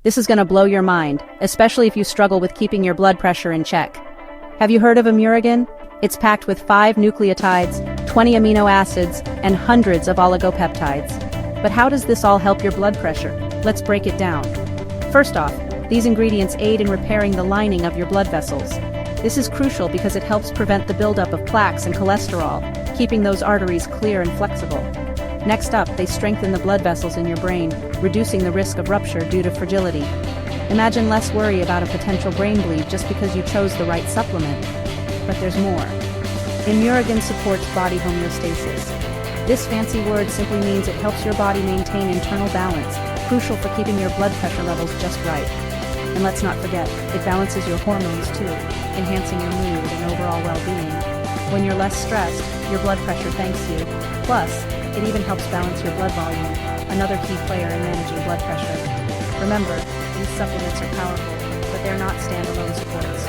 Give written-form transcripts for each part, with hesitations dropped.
This is going to blow your mind, especially if you struggle with keeping your blood pressure in check. Have you heard of ImuRegen? It's packed with 5 nucleotides, 20 amino acids, and hundreds of oligopeptides. But how does this all help your blood pressure? Let's break it down. First off, these ingredients aid in repairing the lining of your blood vessels. This is crucial because it helps prevent the buildup of plaques and cholesterol, keeping those arteries clear and flexible. Next up, they strengthen the blood vessels in your brain, reducing the risk of rupture due to fragility. Imagine less worry about a potential brain bleed just because you chose the right supplement. But there's more. ImuRegen supports body homeostasis. This fancy word simply means it helps your body maintain internal balance, crucial for keeping your blood pressure levels just right. And let's not forget, it balances your hormones too, enhancing your mood and overall well-being. When you're less stressed, your blood pressure thanks you. Plus, it even helps balance your blood volume, another key player in managing blood pressure. Remember, these supplements are powerful, but they're not standalone supports.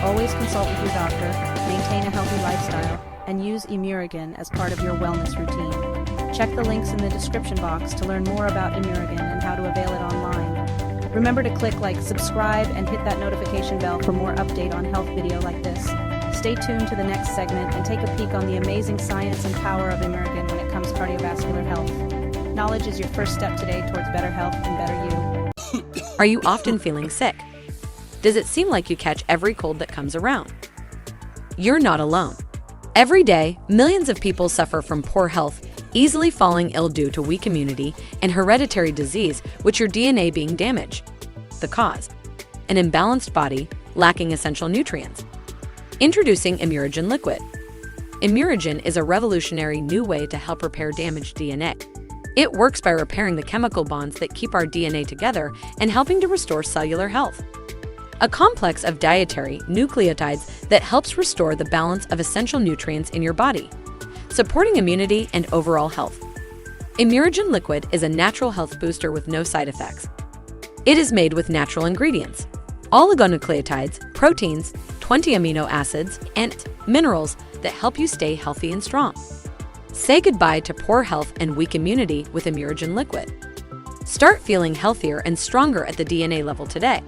Always consult with your doctor, maintain a healthy lifestyle, and use ImuRegen as part of your wellness routine. Check the links in the description box to learn more about ImuRegen and how to avail it online. Remember to click like, subscribe, and hit that notification bell for more update on health video like this. Stay tuned to the next segment and take a peek on the amazing science and power of ImuRegen when it comes to cardiovascular health. Knowledge is your first step today towards better health and better you. Are you often feeling sick? Does it seem like you catch every cold that comes around? You're not alone. Every day, millions of people suffer from poor health, easily falling ill due to weak immunity and hereditary disease, which your DNA being damaged. The cause? An imbalanced body lacking essential nutrients. Introducing ImuRegen Liquid. ImuRegen is a revolutionary new way to help repair damaged DNA. It works by repairing the chemical bonds that keep our DNA together and helping to restore cellular health. A complex of dietary nucleotides that helps restore the balance of essential nutrients in your body, supporting immunity and overall health. ImuRegen Liquid is a natural health booster with no side effects. It is made with natural ingredients, oligonucleotides, proteins, 20 amino acids, and minerals that help you stay healthy and strong. Say goodbye to poor health and weak immunity with ImuRegen Liquid. Start feeling healthier and stronger at the DNA level today.